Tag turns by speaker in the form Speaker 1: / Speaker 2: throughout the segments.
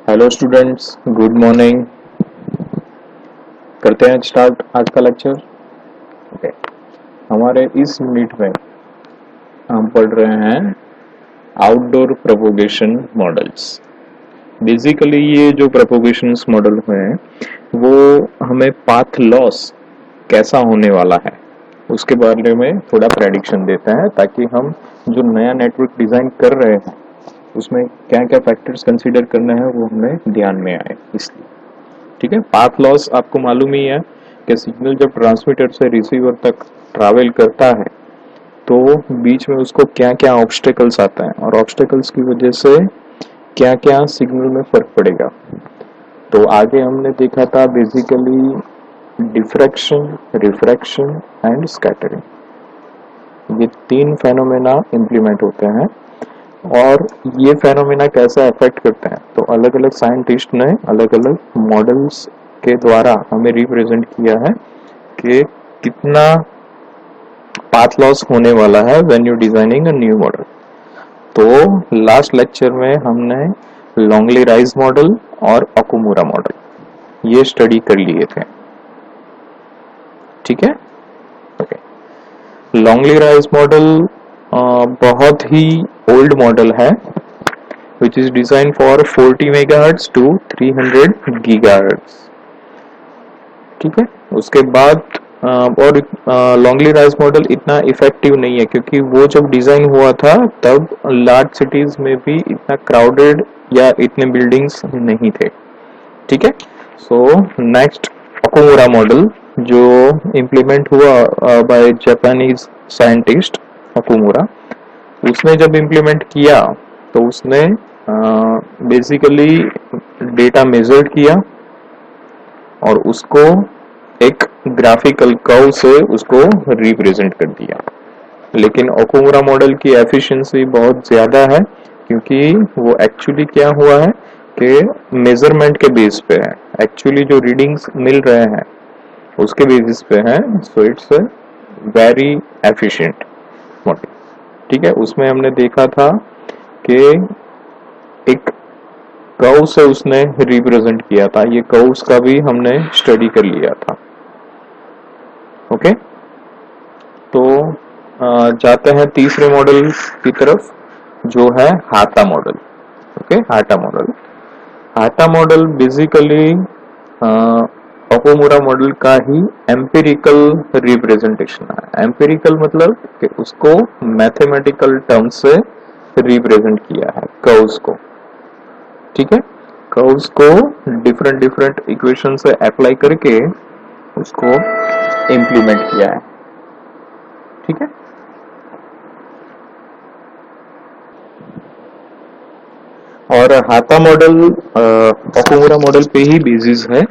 Speaker 1: Hello students, good morning. करते हैं start आज का लेक्चर। ओके, हमारे इस यूनिट में हम पढ़ रहे हैं आउटडोर प्रोपोगेशन मॉडल्स। बेसिकली ये जो प्रोपोगेशन मॉडल हैं वो हमें पाथ लॉस कैसा होने वाला है उसके बारे में थोड़ा प्रेडिक्शन देता है, ताकि हम जो नया नेटवर्क डिजाइन कर रहे हैं उसमें क्या क्या फैक्टर्स कंसीडर करना है वो हमें ध्यान में आए। इसलिए ठीक है, पाथ लॉस आपको मालूम ही है कि सिग्नल जब ट्रांसमीटर से रिसीवर तक ट्रैवल करता है तो बीच में उसको क्या क्या ऑब्स्टेकल्स आता है और ऑब्स्टेकल्स की वजह से क्या क्या सिग्नल में फर्क पड़ेगा। तो आगे हमने देखा था basically diffraction, refraction and scattering. ये तीन फेनोमेना इम्प्लीमेंट होते हैं और ये फेनोमेना कैसा अफेक्ट करते हैं तो अलग अलग साइंटिस्ट ने अलग अलग मॉडल्स के द्वारा हमें रिप्रेजेंट किया है कि कितना पाथ लॉस होने वाला है when you designing a new model. तो लास्ट लेक्चर में हमने लॉन्गली राइज मॉडल और ओकुमुरा मॉडल ये स्टडी कर लिए थे। ठीक है, ओके। लॉन्गली राइज मॉडल बहुत ही ओल्ड मॉडल है which is designed for 40 megahertz to 300 gigahertz। ठीक है, उसके बाद और लॉन्गली राइज मॉडल इतना इफेक्टिव नहीं है क्योंकि वो जब डिजाइन हुआ था तब लार्ज सिटीज में भी इतना क्राउडेड या इतने बिल्डिंग्स नहीं थे। ठीक है, सो नेक्स्ट ओकुमुरा मॉडल जो इम्प्लीमेंट हुआ बाय जापानीज साइंटिस्ट ओकुमुरा, उसने जब इम्प्लीमेंट किया तो उसने बेसिकली डेटा मेजर किया और उसको एक ग्राफिकल कर्व से उसको रिप्रेजेंट कर दिया। लेकिन ओकुमुरा मॉडल की एफिशिएंसी बहुत ज़्यादा है क्योंकि वो एक्चुअली क्या हुआ है कि मेजरमेंट के बेस पे है, एक्चुअली जो रीडिंग्स मिल रहे हैं उसके बेसिस पे है। So it's very efficient model. ठीक है, उसमें हमने देखा था कि एक कर्व से उसने रिप्रेजेंट किया था, ये कर्व्स का भी हमने स्टडी कर लिया था। ओके, तो जाते हैं तीसरे मॉडल की तरफ जो है Hata model. Okay, Hata model. Hata model basically Okumura model का ही एम्पिरिकल रिप्रेजेंटेशन है। एम्पिरिकल मतलब कि उसको मैथमेटिकल टर्म्स से रिप्रेजेंट किया है कर्व्स को। ठीक है, कर्व्स को डिफरेंट डिफरेंट इक्वेशन से अप्लाई करके उसको इम्प्लीमेंट किया है। ठीक है, और हाटा मॉडल ओकुमुरा मॉडल पे ही बेसिस है।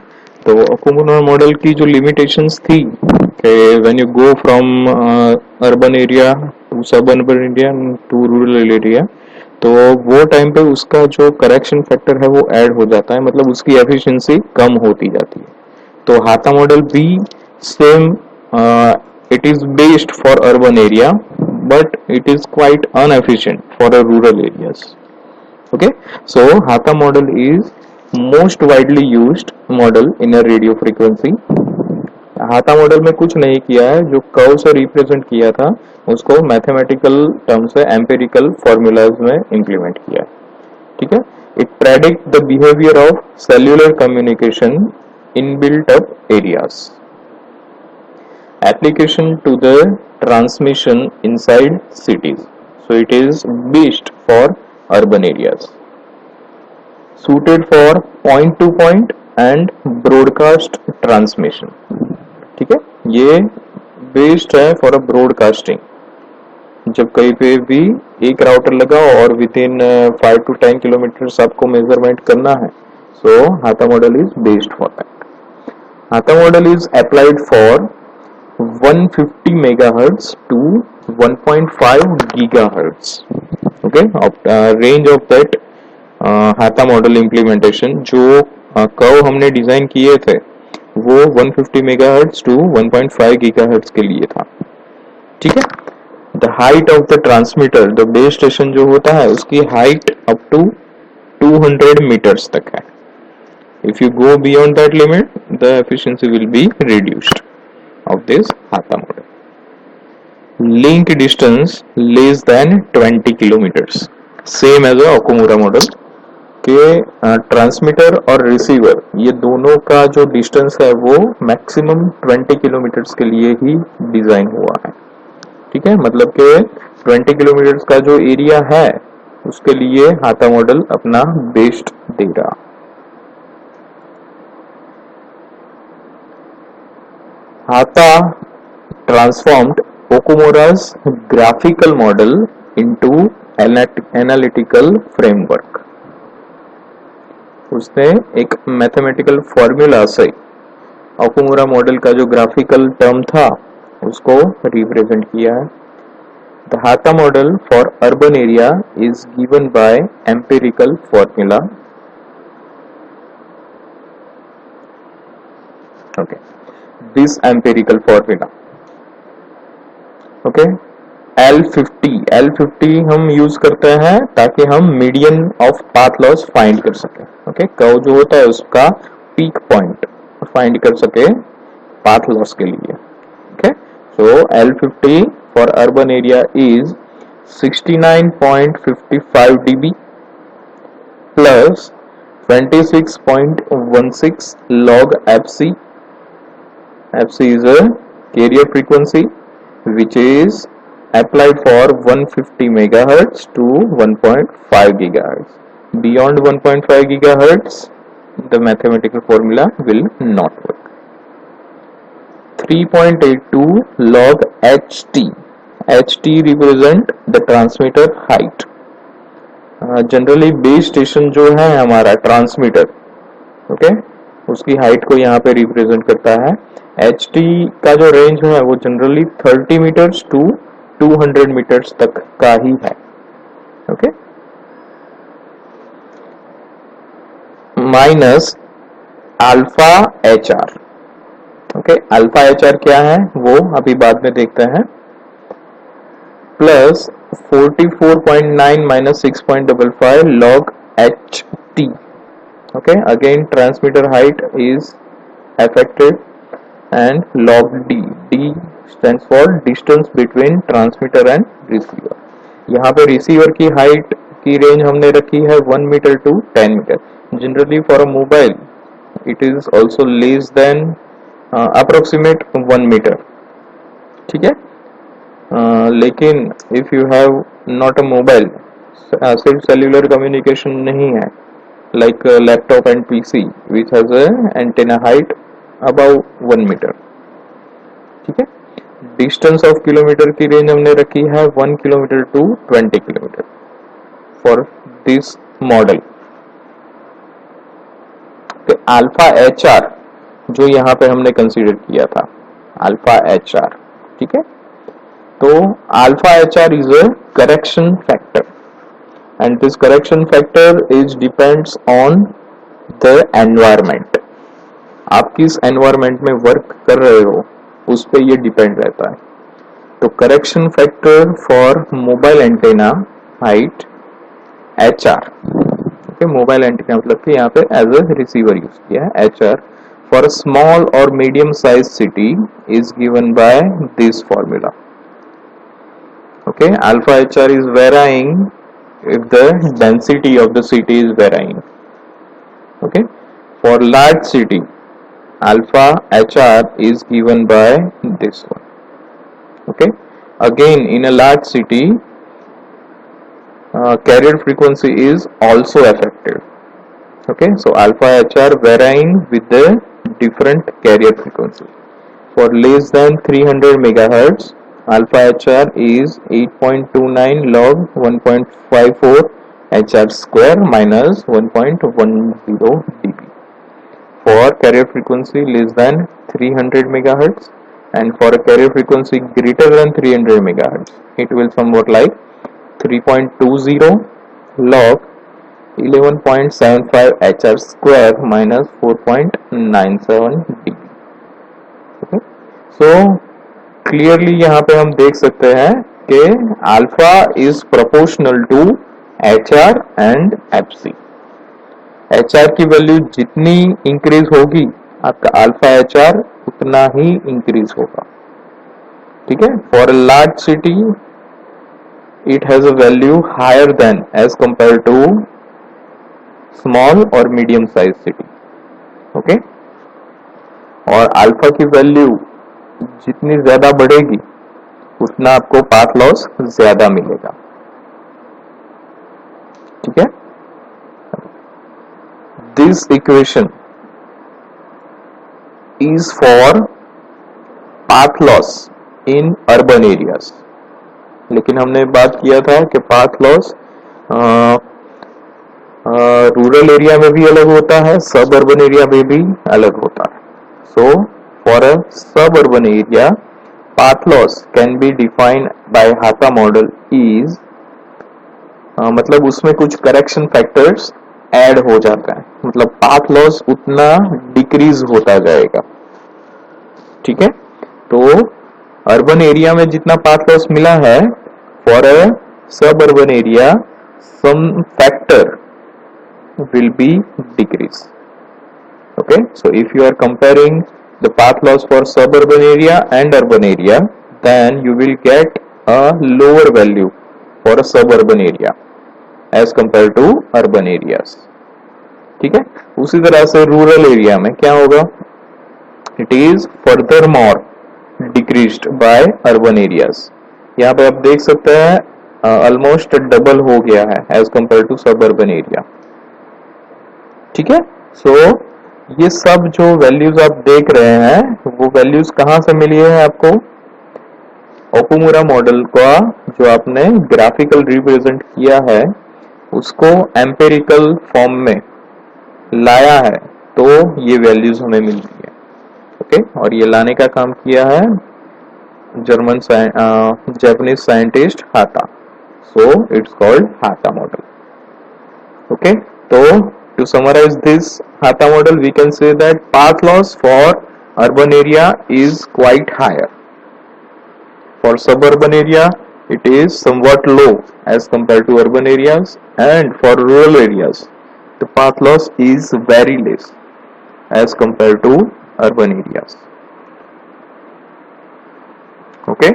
Speaker 1: तो ओकुमुरा मॉडल की जो लिमिटेशंस थी कि when you go from urban area to suburban area to rural area, तो वो टाइम पे उसका जो करेक्शन फैक्टर है वो ऐड हो जाता है, मतलब उसकी एफिशिएंसी कम होती जाती है। तो हाटा मॉडल भी same, it is based for urban area but it is quite inefficient for a rural areas. Okay, so Hatha model is most widely used model in a radio frequency। हाथा model में कुछ नहीं किया है, जो curve से represent किया था उसको मैथमेटिकल टर्म से एम्पिरिकल फॉर्मूलाज में इंप्लीमेंट किया है। ठीक है, it predict the behaviour of cellular communication in built up areas. Application to the transmission inside cities, so it is based for urban areas, suited for point to point and broadcast transmission। ठीक है, ये based है for a broadcasting. जब कहीं पे भी एक router लगाओ और विद इन 5 to 10 किलोमीटर आपको मेजरमेंट करना है, so Hata model is based for that. Hata model is applied for 150 megahertz to 1.5 gigahertz. Okay, range of that Hata model implementation जो कर्व हमने डिजाइन किए थे वो 150 मेगाहर्ट्ज टू 1.5 गीगाहर्ट्ज के लिए था। ठीक है, the height of the transmitter, the base station जो होता है उसकी हाइट अप टू 200 मीटर्स तक है. If you go beyond that limit, the efficiency will be reduced of this Hatha model. Link distance less than 20 kilometers. Same as a Okumura model. के transmitter और receiver ये दोनों का जो distance है वो मैक्सिमम 20 किलोमीटर्स के लिए ही डिजाइन हुआ है. ठीक है, मतलब कि 20 किलोमीटर्स का जो एरिया है उसके लिए हाथा मॉडल अपना बेस्ट दे रहा. हाथा transformed ओकुमुरा's graphical model into analytical framework. उसने एक मैथमेटिकल फॉर्मूला से ओकुमुरा मॉडल का जो ग्राफिकल टर्म था उसको रिप्रेजेंट किया है. द हाथा model for urban area is given by empirical formula. Okay, this empirical formula. Okay, L50 हम यूज करते हैं ताकि हम median of path loss find कर सके. ओके, कर्व जो होता है उसका पीक पॉइंट फाइंड कर सके पाथ लॉस के लिए. Okay, so L50 for urban area is 69.55 dB plus 26.16 log FC. FC is a carrier frequency which is applied for 150 megahertz to 1.5 gigahertz. Beyond 1.5 gigahertz, the mathematical formula will not work. 3.82 log HT. HT represent the transmitter height. Generally base station जो है हमारा transmitter, okay, उसकी height को यहाँ पे represent करता है. HT का जो रेंज है वो जनरली 30 मीटर्स टू 200 मीटर्स तक का ही है. Okay, minus alpha HR. Okay, alpha HR क्या है वो अभी बाद में देखते हैं. Plus 44.9 minus 6.55 log HT. Okay, again transmitter height is affected and log D. D stands for distance between transmitter and receiver. यहाँ पे receiver की height की range हमने रखी है 1 meter to 10 meter. Generally for a mobile it is also less than approximate 1 meter. ठीक है, लेकिन if you have not a mobile, सिर्फ cellular communication नहीं है, like a laptop and PC which has a antenna height above 1 meter. ठीक है, distance of kilometre की range हमने रखी है 1 kilometre to 20 kilometre for this model. तो अल्फा HR जो यहाँ पे हमने कंसीडर किया था, अल्फा HR. ठीक है, तो alpha HR is a correction factor and this correction factor is depends on the environment. आप किस environment में वर्क कर रहे हो उस पे ये डिपेंड रहता है. तो correction factor for mobile antenna height HR. Okay, mobile antenna मतलब कि यहाँ पे एज अ रिसीवर यूज किया है. HR फॉर अ स्मॉल और medium size city is given by this formula. Okay, alpha HR is varying if the density of the city is varying. Okay, for large city alpha HR is given by this one. Okay, again in a large city carrier frequency is also affected. Okay, so alpha HR varying with the different carrier frequency. For less than 300 megahertz alpha HR is 8.29 log 1.54 HR square minus 1.10 dB. For carrier frequency less than 300 megahertz and for a carrier frequency greater than 300 megahertz it will somewhat like 3.20 log 11.75 HR square minus 4.97 dB. Okay, so clearly यहाँ पे हम देख सकते हैं कि alpha is proportional to HR and FC. HR की value जितनी increase होगी आपका अल्फा HR उतना ही इंक्रीज होगा, ठीक है। For a large city it has a value higher than as compared to small और medium size city, ओके। और अल्फा की वैल्यू जितनी ज्यादा बढ़ेगी उतना आपको पाथ लॉस ज्यादा मिलेगा, ठीक है। This equation is for path loss in urban areas, लेकिन हमने बात किया था कि पाथ लॉस रूरल एरिया में भी अलग होता है, सब अर्बन एरिया में भी अलग होता है। So for a suburban area path loss can be defined by Hata model is, मतलब उसमें कुछ करेक्शन फैक्टर्स ऐड हो जाता है, मतलब पाथ लॉस उतना डिक्रीज होता जाएगा, ठीक है। तो अर्बन एरिया में जितना पाथ लॉस मिला है, for a suburban area some factor will be decrease, okay। So if you are comparing the path loss for suburban area and urban area, then you will get a lower value for a suburban area as compared to urban areas, ठीक है। उसी तरह से rural area में क्या होगा, it is furthermore decreased by urban areas। यहाँ पे आप देख सकते हैं ऑलमोस्ट डबल हो गया है as compared to suburban area, ठीक है। सो ये सब जो वैल्यूज आप देख रहे हैं वो वैल्यूज कहां से मिली है आपको, ओकुमुरा मॉडल का जो आपने ग्राफिकल रिप्रेजेंट किया है उसको एम्पेरिकल फॉर्म में लाया है, तो ये वैल्यूज हमें मिल रही है, ओके। और ये लाने का काम किया है Japanese scientist Hata, so it's called Hata model, okay. तो to summarize this Hatha model, we can say that path loss for urban area is quite higher. For suburban area, it is somewhat low as compared to urban areas, and for rural areas, the path loss is very less as compared to urban areas. Okay,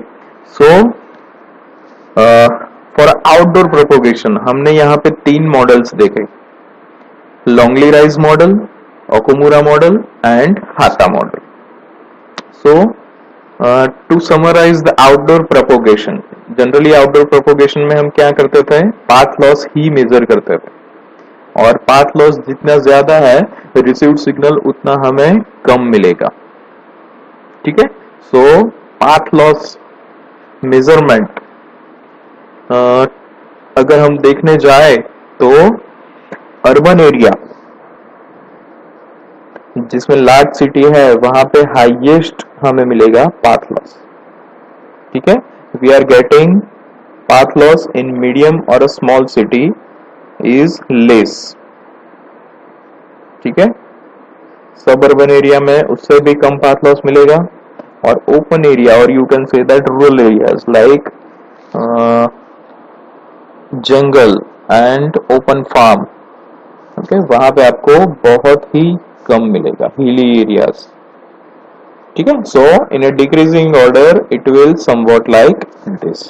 Speaker 1: so for outdoor propagation, हमने यहाँ पे 3 models देखे, Longley Rice model, Okumura model and Hatha model. So to summarize the outdoor propagation, generally outdoor propagation में हम क्या करते थे, path loss ही major करते थे, और path loss जितना ज्यादा है received signal उतना हमें कम मिलेगा, ठीक है। So path loss measurement अगर हम देखने जाए तो अर्बन एरिया जिसमें लार्ज सिटी है वहां पे हाईएस्ट हमें मिलेगा पाथ लॉस, ठीक है। We are getting path loss in medium और स्मॉल सिटी इज लेस, ठीक है। सब अर्बन एरिया में उससे भी कम पाथ लॉस मिलेगा, और ओपन एरिया और you can say that rural areas like jungle and open farm, okay, वहां पे आपको बहुत ही कम मिलेगा, हिली एरियाज, ठीक है। So in a decreasing order it will somewhat like this,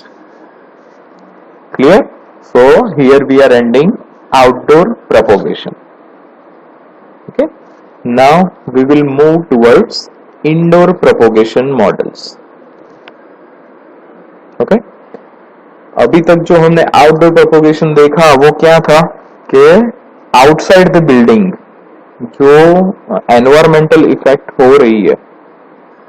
Speaker 1: clear. So here we are ending outdoor propagation, okay. Now we will move towards indoor propagation models, okay. अभी तक जो हमने आउटडोर प्रोपोगेशन देखा वो क्या था कि आउटसाइड द बिल्डिंग जो एनवायरमेंटल इफेक्ट हो रही है,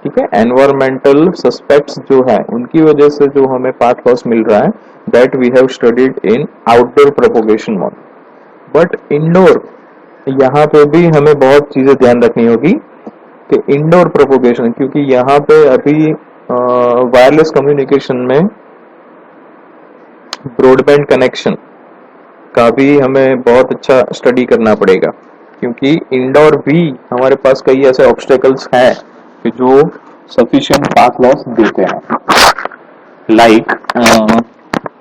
Speaker 1: ठीक है, एनवायरमेंटल सस्पेक्ट्स जो है उनकी वजह से जो हमें पाथ लॉस मिल रहा है, that we have studied in outdoor propagation model. But indoor, यहाँ पे भी हमें बहुत चीजें ध्यान रखनी होगी कि इंडोर प्रोपोगेशन, क्योंकि यहाँ पे अभी वायरलेस कम्युनिकेशन में ब्रॉडबैंड कनेक्शन का भी हमें बहुत अच्छा स्टडी करना पड़ेगा, क्योंकि इंडोर भी हमारे पास कई ऐसे ऑब्स्टेकल्स हैं कि जो सफिशिएंट पाथ लॉस देते हैं। लाइक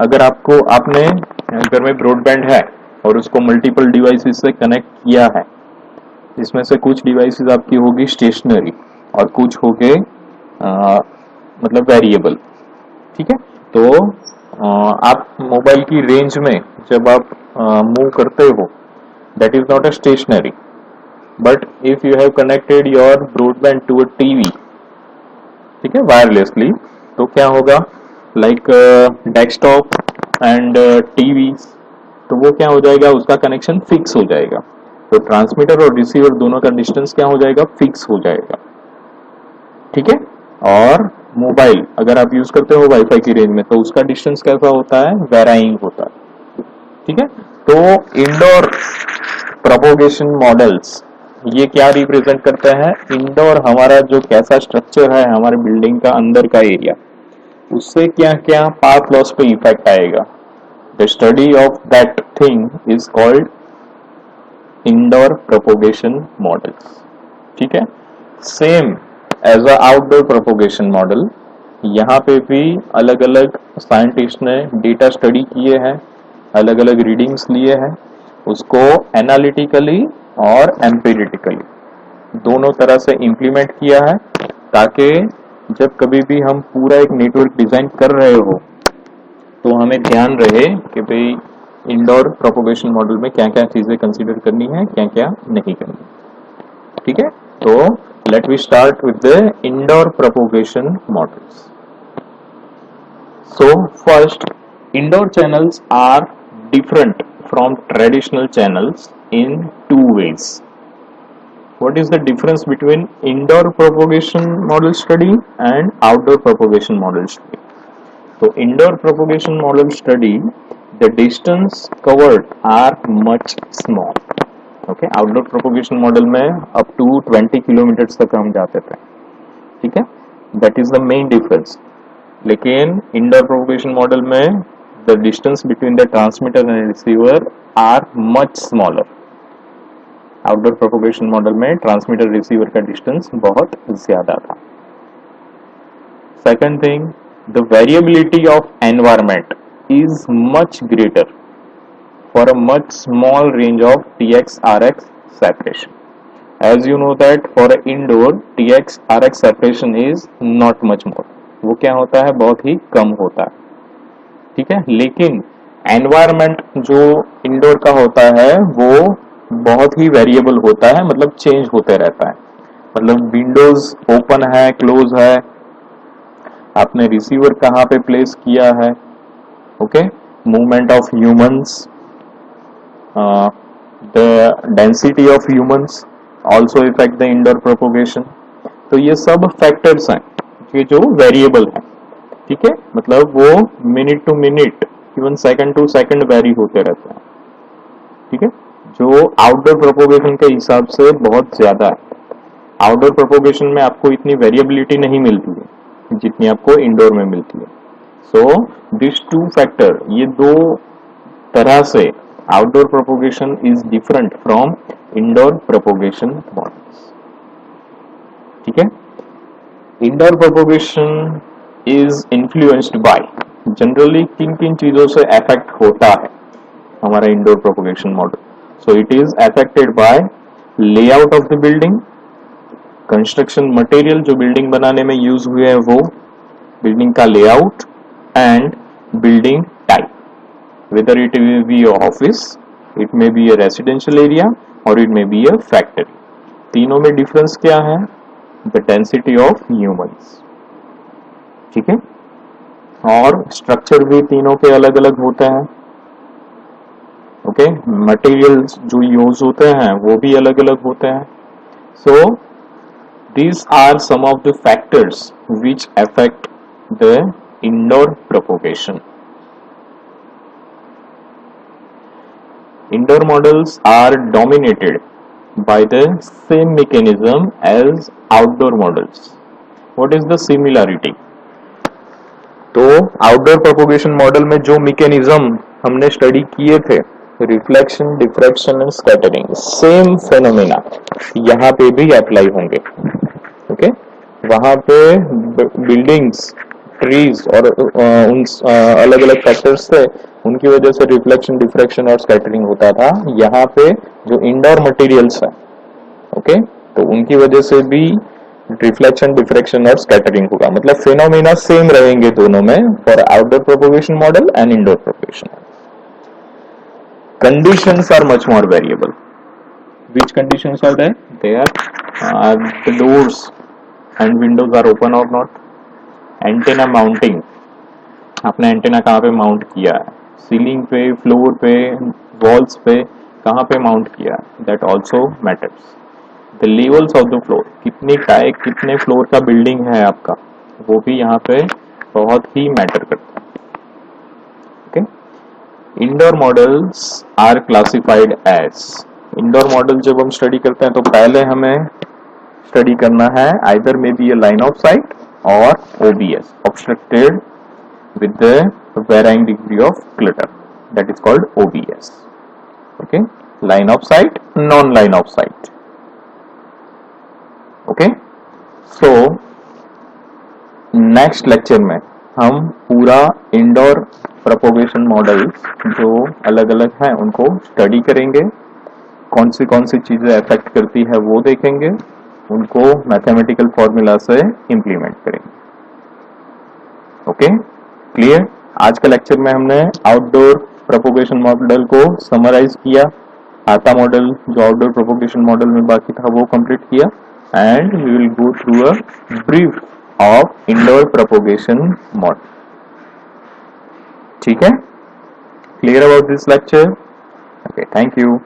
Speaker 1: अगर आपने घर में ब्रॉडबैंड है और उसको मल्टीपल डिवाइसेस से कनेक्ट किया है, इसमें से कुछ डिवाइसेस आपकी होगी स्टेशनरी और कुछ होगे मतलब वेरिएबल। ठीक है, तो आप मोबाइल की रेंज में जब आप मूव करते हो, that is not a stationary, but if you have connected your broadband to a TV, ठीक है, वायरलेसली, तो क्या होगा, लाइक डेस्कटॉप एंड टीवी, तो वो क्या हो जाएगा, उसका कनेक्शन फिक्स हो जाएगा। तो ट्रांसमीटर और रिसीवर दोनों का डिस्टेंस क्या हो जाएगा, फिक्स हो जाएगा। ठीक है, और मोबाइल अगर आप यूज करते हो वाईफाई की रेंज में, तो उसका डिस्टेंस कैसा होता है, वेराइंग होता है। ठीक है, तो इंडोर प्रोपोगेशन मॉडल्स ये क्या रिप्रेजेंट करते हैं, इंडोर हमारा जो कैसा स्ट्रक्चर है, हमारे बिल्डिंग का अंदर का एरिया, उससे क्या क्या पाथ लॉस पे इफेक्ट आएगा, the study of that thing is called indoor propagation models. ठीक है, same as a outdoor propagation model, यहाँ पे भी अलग अलग साइंटिस्ट ने डेटा स्टडी किए हैं, अलग अलग रीडिंग्स लिए हैं, उसको एनालिटिकली और एम्पिरिटिकली दोनों तरह से इम्प्लीमेंट किया है, ताकि जब कभी भी हम पूरा एक नेटवर्क डिजाइन कर रहे हो तो हमें ध्यान रहे कि भाई इंडोर प्रोपोगेशन मॉडल में क्या क्या चीजें कंसीडर करनी है, क्या क्या नहीं करनी। ठीक है, तो let we start with the indoor propagation models. So first, indoor channels are different from traditional channels in two ways. What is the difference between indoor propagation model study and outdoor propagation model study? So indoor propagation model study, the distance covered are much small. Okay, outdoor propagation model में up to 20 किलोमीटर तक हम जाते थे। ठीक है, that is the main difference. लेकिन indoor propagation model में the distance between the transmitter and receiver are much smaller. Outdoor propagation model में ट्रांसमीटर रिसीवर का डिस्टेंस बहुत ज्यादा था। Second thing, the variability of environment is much greater for a much small range of TX-RX separation. As you know that for a indoor TX-RX separation is not much more. वो क्या होता है, बहुत ही कम होता है। ठीक है, लेकिन एनवायरमेंट जो इंडोर का होता है वो बहुत ही वेरिएबल होता है, मतलब चेंज होते रहता है। मतलब विंडोज ओपन है, क्लोज है, आपने रिसीवर कहाँ पे प्लेस किया है, okay, movement of humans, the density of humans also affect the indoor propagation। तो ये सब फैक्टर्स हैं कि जो वेरिएबल हैं। ठीक है, मतलब वो minute to minute, even second to second vary होते रहते हैं। ठीक है, जो आउटडोर प्रोपोगेशन के हिसाब से बहुत ज्यादा है। आउटडोर प्रोपोगेशन में आपको इतनी वेरिएबिलिटी नहीं मिलती है जितनी आपको इंडोर में मिलती है। सो दिस टू फैक्टर, ये दो तरह से outdoor propagation is different from indoor propagation models। ठीक है, indoor propagation is influenced by, generally किन किन चीजों से affect होता है हमारा indoor propagation model। so it is affected by layout of the building, construction material जो building बनाने में use हुए हैं वो, building का layout and building type, whether it will be a office, it may be a residential area or it may be a factory। तीनों में difference क्या है, the density of humans। ठीक है, और स्ट्रक्चर भी तीनों के अलग अलग होते हैं। ओके, मटेरियल्स जो यूज होते हैं वो भी अलग अलग होते हैं। सो these are some of the factors which affect the indoor propagation। Indoor models are dominated by the same mechanism as outdoor models। What is the similarity? तो आउटडोर प्रोपोगेशन मॉडल में जो मैकेनिज्म हमने स्टडी किए थे, reflection, diffraction and scattering, same phenomena यहाँ पे भी apply होंगे। ओके, वहां पे बिल्डिंग्स, ट्रीज और उन अलग अलग फैक्टर्स से उनकी वजह से रिफ्लेक्शन, डिफ्रैक्शन और स्कैटरिंग होता था। यहाँ पे जो इंडोर मटेरियल्स है, ओके, तो उनकी वजह से भी रिफ्लेक्शन, डिफ्रैक्शन और स्कैटरिंग होगा। मतलब फिनोमेना सेम रहेंगे दोनों में, for outdoor propagation model and indoor propagation. Conditions are much more variable. Which conditions are there? There the doors and windows are open or not. Antenna mounting, आपने antenna कहाँ पे mount किया है, ceiling पे, floor पे, walls पे, कहाँ पे माउंट किया है, that also matters. The levels of the floor, कितने फ्लोर का बिल्डिंग है आपका, वो भी यहाँ पे बहुत ही मैटर करता है। Okay, indoor models are classified as, indoor model जब हम स्टडी करते हैं तो पहले हमें स्टडी करना है either may be a line of sight or OBS, obstructed with the varying degree of clutter, that is called OBS. Okay, line of sight, non-line of sight. Okay, so next lecture में हम पूरा indoor propagation models जो अलग अलग हैं उनको study करेंगे, कौन सी चीजें अफेक्ट करती है वो देखेंगे, उनको मैथमेटिकल फॉर्मूला से इम्प्लीमेंट करेंगे। Okay, clear. आज के लेक्चर में हमने आउटडोर प्रोपोगेशन मॉडल को समराइज किया, आता मॉडल जो आउटडोर प्रोपोगेशन मॉडल में बाकी था वो कंप्लीट किया, and we will go through a brief of indoor propagation model. ठीक है, clear about this lecture? Okay, thank you.